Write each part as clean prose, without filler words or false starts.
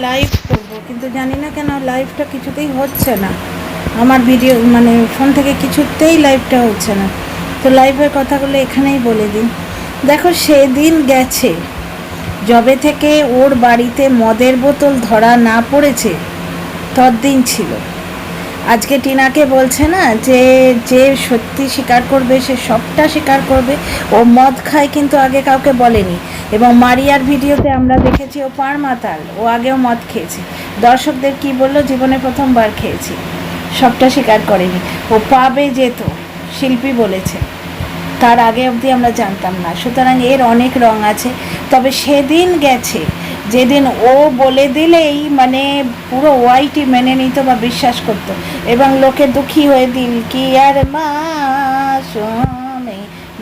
Live করব, কিন্তু জানি না কেন লাইভটা কিছুতেই হচ্ছে না। আমার ভিডিও মানে ফোন থেকে কিছুতেই লাইভটা হচ্ছে না। তো লাইভের কথাগুলো এখানেই বলে দিন। দেখো, সেদিন গেছে, যবে থেকে ওর বাড়িতে মদের বোতল ধরা না পড়েছে ততদিন ছিল। আজকে টিনাকে বলছে না যে যে সত্যি স্বীকার করবে সে সবটা স্বীকার করবে। ও মদ খায় কিন্তু আগে কাউকে বলেনি, এবং মারিয়ার ভিডিওতে আমরা দেখেছি ও পার মাতাল, ও আগেও মদ খেয়েছে। দর্শকদের কি বললো, জীবনে প্রথমবার খেয়েছি, সবটা স্বীকার করেনি। ও পাবে যেত, শিল্পী বলেছে, তার আগে অবধি আমরা জানতাম না। সুতরাং এর অনেক রং আছে। তবে সেদিন গেছে, যেদিন ও বলে দিলেই মানে পুরো ওয়াইটি মেনে নিত বা বিশ্বাস করত, এবং লোকে দুঃখী হয়ে দিল কি আর মাসুমে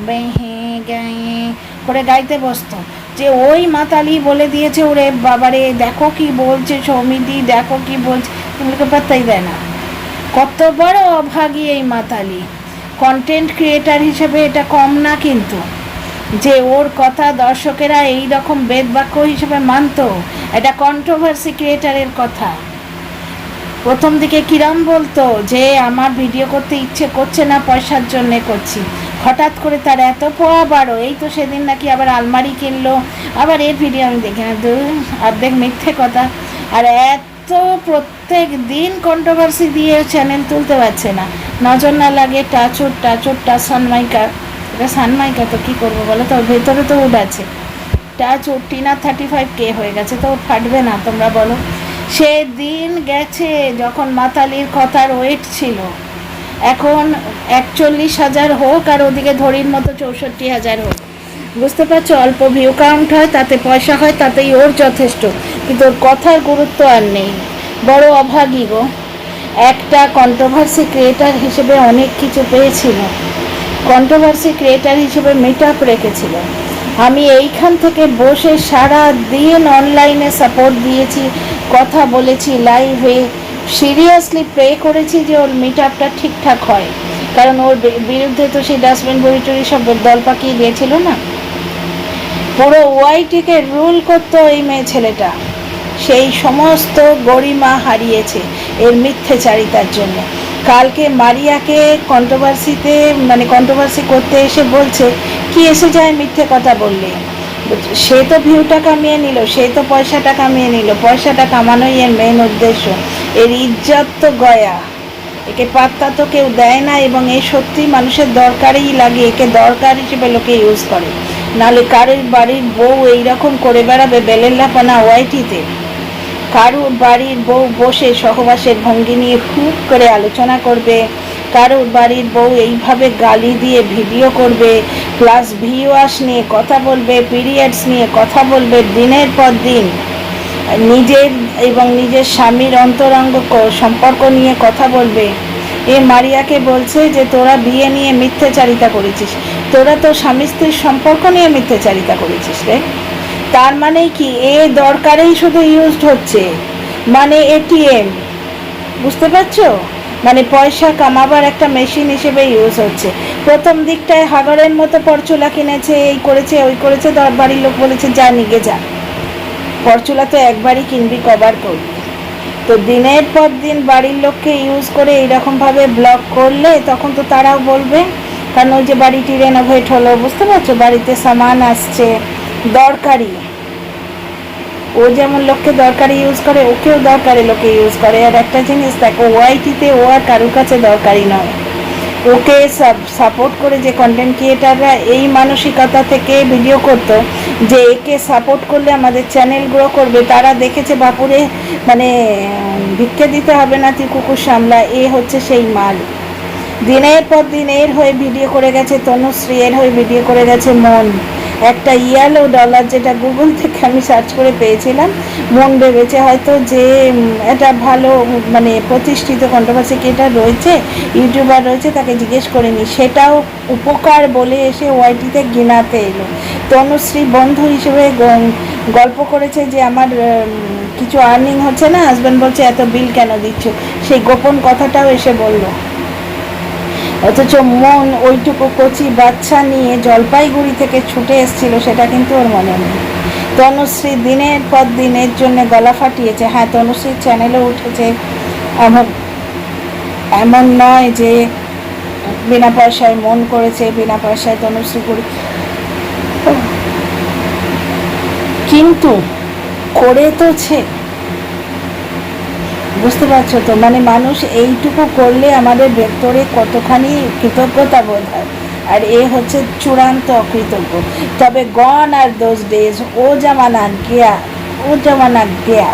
বেহে গায়ে করে গাইতে বসতো, যে ওই মাতালি বলে দিয়েছে ওরে বাবারে, দেখো কি বলছে সৌমিদি, দেখো কি বলছে, তোমাকে পাত্তাই দেয় না। কত বড় অভাগী এই মাতালি। কন্টেন্ট ক্রিয়েটার হিসেবে এটা কম না কিন্তু, যে ওর কথা দর্শকেরা এই রকম বেদবাক্য হিসেবে মানত। এটা কন্ট্রোভার্সি ক্রিয়েটারের কথা। প্রথম দিকে কিরম বলতো যে আমার ভিডিও করতে ইচ্ছে করছে না, পয়সার জন্যে করছি। হঠাৎ করে তার এত পোয়া বাড়ো, এই তো সেদিন নাকি আবার আলমারি কিনলো, আবার এর ভিডিও আমি দেখি না, অর্ধেক মিথ্যে কথা। আর এত প্রত্যেক দিন কন্ট্রোভার্সি দিয়ে চ্যানেল তুলতে পারছে না, নজর না লাগে টাচুরটা সানমাইকা। এটা সানমাইকা তো কী করবো বলো, তো ভেতরে তো উড আছে। টাচুর টিনা 35K হয়ে গেছে, তো ফাটবে না তোমরা বলো। সেদিন গেছে যখন মাতালির কথার ওয়েট ছিল। এখন 41,000 হোক আর ওদিকে ধরির মতো 64,000 হোক, বুঝতে পারছো, অল্প ভিউ কাউন্ট হয়, তাতে পয়সা হয়, তাতেই ওর যথেষ্ট, কিন্তু ওর কথার গুরুত্ব আর নেই। বড় অভাগী গো। একটা কন্ট্রোভার্সি ক্রিয়েটার হিসেবে অনেক কিছু পেয়েছিল, কন্ট্রোভার্সি ক্রিয়েটার হিসেবে মিট আপ রেখেছিল। আমি এইখান থেকে বসে সারা দিন অনলাইনে সাপোর্ট দিয়েছি, কথা বলেছি লাইভে, সিরিয়াসলি প্রে করেছি যে ওর মিট আপটা ঠিকঠাক হয়, কারণ ওর বিরুদ্ধে তো সেই ডাস্টবিন বড়িটরি সব দল পাকিয়ে দিয়েছিল না। পুরো ওয়াইটিকে রুল করতো এই মেয়ে ছেলেটা, সেই সমস্ত গরিমা হারিয়েছে এর মিথ্যেচারিতার জন্য। কালকে মারিয়াকে কন্ট্রোভার্সি করতে এসে বলছে কি এসে যায় মিথ্যে কথা বললে। সে তো ভিউটা কামিয়ে নিল, সে তো পয়সাটা কামিয়ে নিল, পয়সাটা কামানোই এর মেন উদ্দেশ্য। এর ইজ্জত তো গয়া, একে পাত্তা তো কেউ দেয় না, এবং এ সত্যি মানুষের দরকারেই লাগে, একে দরকার হিসেবে লোকে ইউজ করে। নাহলে কারোর বাড়ির বউ এইরকম করে বেড়াবে বেলেল্লাপানা ওয়াইটিতে? কারোর বাড়ির বউ বসে সহবাসের ভঙ্গি নিয়ে হুট করে আলোচনা করবে, কারোর বাড়ির বউ এইভাবে গালি দিয়ে ভিডিও করবে, প্লাস ভিউয়ার্স নিয়ে কথা বলবে, পিরিয়ডস নিয়ে কথা বলবে দিনের পর দিন, নিজের এবং নিজের স্বামীর অন্তরঙ্গ সম্পর্ক নিয়ে কথা বলবে। এ মারিয়াকে বলছে যে তোরা বিয়ে নিয়ে মিথ্যাচারিতা করেছিস, তোরা তো স্বামী স্ত্রীর সম্পর্ক নিয়ে মিথ্যাচারিতা করেছিস রে। তার মানে কি, এ দরকারেই শুধু ইউজড হচ্ছে, মানে এটিএম, বুঝতে পারছো, মানে পয়সা কামাবার একটা মেশিন হিসেবে ইউজ হচ্ছে। প্রথম দিকটায় হাগরের মতো পরচুলা কিনেছে, এই করেছে ওই করেছে, বাড়ির লোক বলেছে যা নিগে যা, পরচুলা তো একবারই কিনবি, কবার করবি। তো দিনের পর দিন বাড়ির লোককে ইউজ করে এইরকমভাবে ব্লক করলে তখন তো তারাও বলবে, কারণ ওই যে বাড়িটি রেনোভেট হলো, বুঝতে পারছো, বাড়িতে সামান আসছে দরকারি, ও যেমন লোককে দরকারি ইউজ করে, ওকেও দরকারি লোকে ইউজ করে। আর একটা জিনিস দেখো, ওয়াইটিতে ও আর কারোর কাছে দরকারি নয়। ওকে সাপোর্ট করে যে কন্টেন্ট ক্রিয়েটাররা এই মানসিকতা থেকে ভিডিও করতো যে একে সাপোর্ট করলে আমাদের চ্যানেল গ্রো করবে, তারা দেখেছে বাপুরে মানে ভিক্ষে দিতে হবে না, তুই কুকুর সামলা, এ হচ্ছে সেই মাল। দিনের পর দিন এর হয়ে ভিডিও করে গেছে তনুশ্রী, এর হয়ে ভিডিও করে গেছে মন। একটা ইয়েলো ডলার, যেটা গুগল থেকে আমি সার্চ করে পেয়েছিলাম, মন ভেবেছে হয়তো যে এটা ভালো মানে প্রতিষ্ঠিত কন্ট্রোভার্সি ক্রিয়েটার রয়েছে, ইউটিউবার রয়েছে, তাকে জিজ্ঞেস করিনি, সেটাও উপকার বলে এসে ওয়াইটিতে গিনাতে এলো। তনুশ্রী বন্ধু হিসেবে গল্প করেছে যে আমার কিছু আর্নিং হচ্ছে না, হাজব্যান্ড বলছে এত বিল কেন দিচ্ছ, সেই গোপন কথাটাও এসে বললো। অথচ মন ওইটুকু কচি বাচ্চা নিয়ে জলপাইগুড়ি থেকে ছুটে এসেছিল, সেটা কিন্তু ওর মনে নেই। তনুশ্রী দিনের পর দিনের জন্য গলা ফাটিয়েছে। হ্যাঁ, তনুশ্রীর চ্যানেলে উঠেছে, এমন এমন নয় যে বিনা পয়সায় মন করেছে, বিনা পয়সায় তনুশ্রী করে, কিন্তু করে তোছে, বুঝতে পারছো তো? মানে মানুষ এইটুকু করলে আমাদের ভেতরে কতখানি কৃতজ্ঞতা বোধ হয়, আর এ হচ্ছে চূড়ান্ত অকৃতজ্ঞ। তবে গন আর দোজ ডেজ, ও জামানা গেয়া, ও জামানা গেয়া।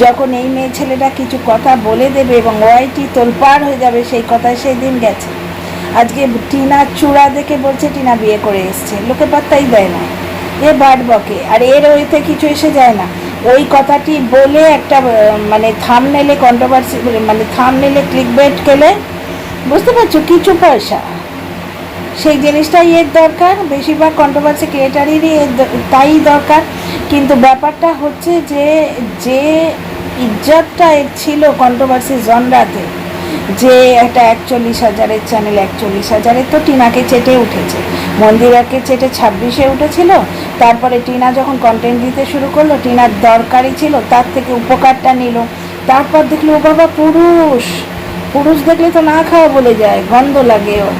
যখন এই মেয়ে ছেলেটা কিছু কথা বলে দেবে এবং ওয়াইটি তোলপাড় হয়ে যাবে, সেই কথায় সেই দিন গেছে। আজকে টিনার চূড়া দেখে বলছে টিনা বিয়ে করে এসছে, লোকে পাত্তাই দেয় না, এ বাট বকে, আর এর ওইতে কিছু এসে যায় না। ওই কথাটি বলে একটা মানে থামনেলে কন্ট্রোভার্সি, মানে থামনেলে ক্লিকবেট কেলে, বুঝতে পারছো, কিছু পয়সা, সেই জিনিসটাই এর দরকার। বেশিরভাগ কন্ট্রোভার্সি ক্রিয়েটারেরই তাই দরকার। কিন্তু ব্যাপারটা হচ্ছে যে যে ইজ্জতটা এর ছিল কন্ট্রোভার্সি জনরাতে, যে একটা 41,000-এর চ্যানেল, 41,000-এর তো টিনাকে চেটে উঠেছে, মন্দিরাকে চেটে 26-এ উঠেছিল। তারপরে টিনা যখন কন্টেন্ট দিতে শুরু করলো, টিনার দরকারই ছিল, তার থেকে উপকারটা নিল। তারপর দেখলো ও বাবা পুরুষ, পুরুষ দেখলে তো না খাওয়া বলে যায়, গন্ধ লাগে ওর।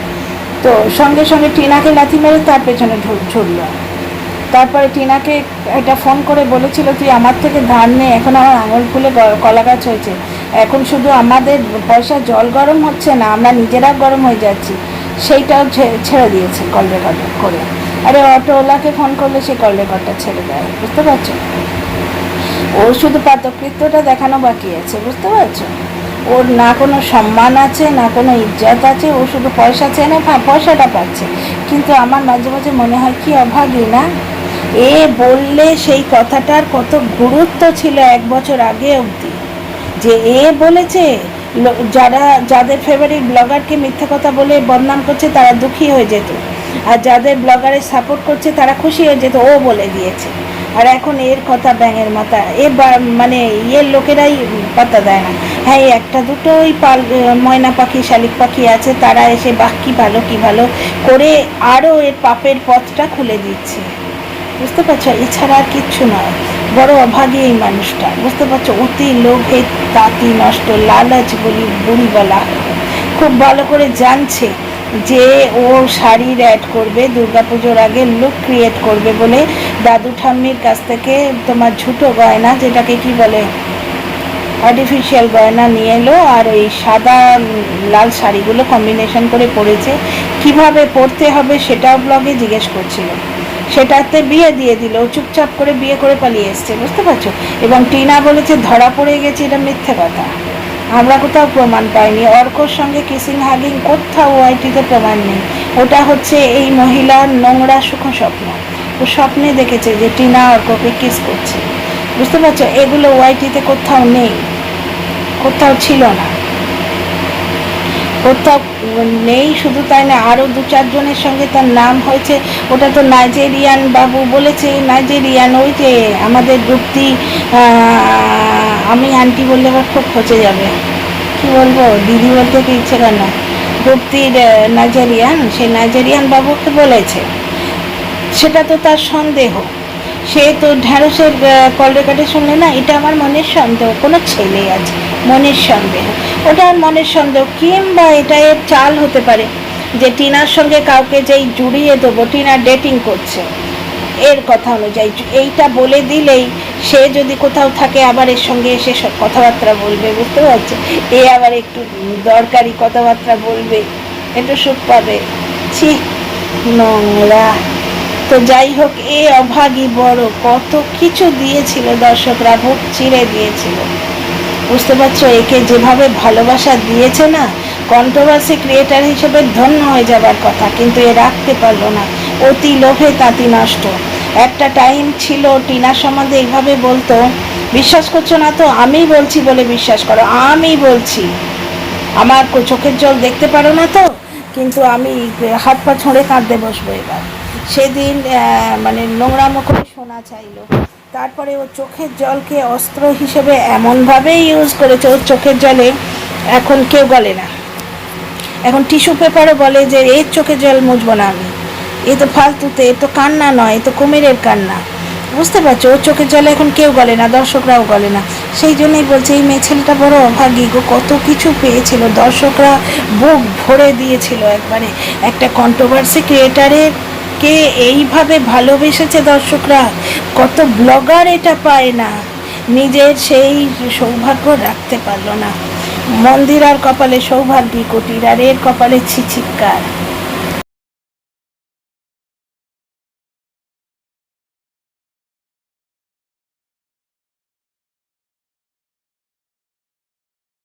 তো সঙ্গে সঙ্গে টিনাকে লাথি মেরে তার পেছনে ছুটলো। তারপরে টিনাকে একটা ফোন করে বলেছিল, তুই আমার থেকে ধার নে, এখন আমার আঙুল ফুলে কলা গাছ হয়েছে, এখন শুধু আমাদের পয়সা জল গরম হচ্ছে না, আমরা নিজেরা গরম হয়ে যাচ্ছি। সেইটাও ছেড়ে দিয়েছে কল রেকর্ড করে। আরে অটোওয়ালাকে ফোন করলে সে কল রেকর্ডটা ছেড়ে দেয়, বুঝতে পারছো? ওর শুধু পাতকৃত্যটা দেখানো বাকি আছে, বুঝতে পারছো? ওর না কোনো সম্মান আছে, না কোনো ইজ্জত আছে, ও শুধু পয়সা চেয়ে না, পয়সাটা পাচ্ছে। কিন্তু আমার মাঝে মাঝে মনে হয় কি অভাগী না, এ বললে সেই কথাটার কত গুরুত্ব ছিল 1 বছর আগে অবধি, যে এ বলেছে, যাদের ফেভারিট ব্লগারকে মিথ্যা কথা বলে বদনাম করছে তারা দুঃখী হয়ে যেত, আর যাদের ব্লগারের সাপোর্ট করছে তারা খুশি হয়ে যেত, ও বলে দিয়েছে। আর এখন এর কথা ব্যাঙের মাথা, এ মানে ইয়ের লোকেরাই পাত্তা দেয় না। হ্যাঁ, একটা দুটো ওই ময়না পাখি, শালিক পাখি আছে, তারা এসে বাহ কি ভালো কি ভালো করে আরও এর পাপের পথটা খুলে দিচ্ছে, বুঝতে পারছো? এছাড়া আর কিচ্ছু নয়। বড় অভাগী এই মানুষটা, বুঝতে পারছো? অতি লোভে তাঁতি নষ্ট, লালাচ বলি বুড়ি বলা। খুব ভালো করে জানছে যে ও শাড়ির অ্যাড করবে, দুর্গাপুজোর আগে লুক ক্রিয়েট করবে বলে দাদু ঠাম্মির কাছ থেকে তোমার ঝুটো গয়না, যেটাকে কি বলে, আর্টিফিশিয়াল গয়না নিয়ে এলো, আর ওই সাদা লাল শাড়িগুলো কম্বিনেশন করে পরেছে। কিভাবে পরতে হবে সেটাও ব্লগে জিজ্ঞেস করছিল, সেটাতে বিয়ে দিয়ে দিল, চুপচাপ করে বিয়ে করে পালিয়ে এসছে, বুঝতে পারছো? এবং টিনা বলেছে ধরা পড়ে গেছে, এটা মিথ্যে কথা, আমরা কোথাও প্রমাণ পাইনি। অর্কর সঙ্গে কিসিং হাগিং কোথাও ওয়াইটিতে প্রমাণ নেই, ওটা হচ্ছে এই মহিলার নোংরা সুখ স্বপ্ন। ও স্বপ্নে দেখেছে যে টিনা অর্ককে কিস করছে, বুঝতে পারছো? এগুলো ওয়াইটিতে কোথাও নেই, কোথাও ছিল না, কোথাও নেই। শুধু তাই না, আরও 2-4 জনের সঙ্গে তার নাম হয়েছে, ওটা তো নাইজেরিয়ান বাবু বলেছে, নাইজেরিয়ান ওই যে আমাদের গুপ্তি, আমি আন্টি বললে আবার খুব খচে যাবে, কি বলবো, দিদি বলতে কি ইচ্ছে করে না, গুপ্তির নাইজেরিয়ান, সেই নাইজেরিয়ান বাবুকে বলেছে। সেটা তো তার সন্দেহ, সে তো ঢ্যাঁড়সের কল রেকর্ডে শুনলে না, এটা আমার মনের সন্দেহ, কোনো ছেলে আছে মনের সন্দেহ, ওটা আর মনের সন্দেহ। কিংবা এটা এর চাল হতে পারে যে টিনার সঙ্গে কাউকে যেই জুড়িয়ে দেবো, টিনা ডেটিং করছে, এর কথা অনুযায়ী এইটা বলে দিলেই সে যদি কোথাও থাকে আবার এর সঙ্গে এসে সব কথাবার্তা বলবে, বুঝতে পারছে? এ আবার একটু দরকারি কথাবার্তা বলবে, একটু সুখ পাবে। ছি, নোংরা। তো যাই হোক, এ অভাগী বড় কত কিছু দিয়েছিল, দর্শকরা বুক চিরে দিয়েছিল, বুঝতে পারছো? একে যেভাবে ভালোবাসা দিয়েছে না, কন্ট্রোভার্সি ক্রিয়েটার হিসেবে ধন্য হয়ে যাবার কথা, কিন্তু এ রাখতে পারলো না, অতি লোভে তাঁতি নষ্ট। একটা টাইম ছিল টিনার সম্বন্ধে এইভাবে বলতো, বিশ্বাস করছো না তো, আমি বলছি বলে বিশ্বাস করো, আমি বলছি, আমার চোখের জল দেখতে পারো না তো, কিন্তু আমি হাত পা ছড়ে কাঁদতে বসবো এবার। সেদিন মানে নোংরামো করে শোনা চাইলো, তারপরে ও চোখের জলকে অস্ত্র হিসেবে এমনভাবেই ইউজ করেছে, ওর চোখের জলে এখন কেউ গলে না, এখন টিস্যু পেপারও বলে যে এর চোখের জল মুছবো না আমি, এ তো ফালতুতে, এ তো কান্না নয়, এ তো কুমিরের কান্না। বুঝতে পারছো, ওর চোখের জলে এখন কেউ গলে না, দর্শকরাও গলে না। সেই জন্যই বলছে এই মেয়ে ছেলেটা বড় অভাগী গো, কত কিছু পেয়েছিল, দর্শকরা বুক ভরে দিয়েছিল একবারে। একটা কন্ট্রোভার্সি ক্রিয়েটারের কে এইভাবে ভালোবেসেছে দর্শকরা, কত ব্লগার এটা পায় না, নিজের সেই সৌভাগ্য রাখতে পারলো না। মন্দিরার কপালে সৌভাগ্যী কুটির, আর এর কপালে ছিছিৎকার।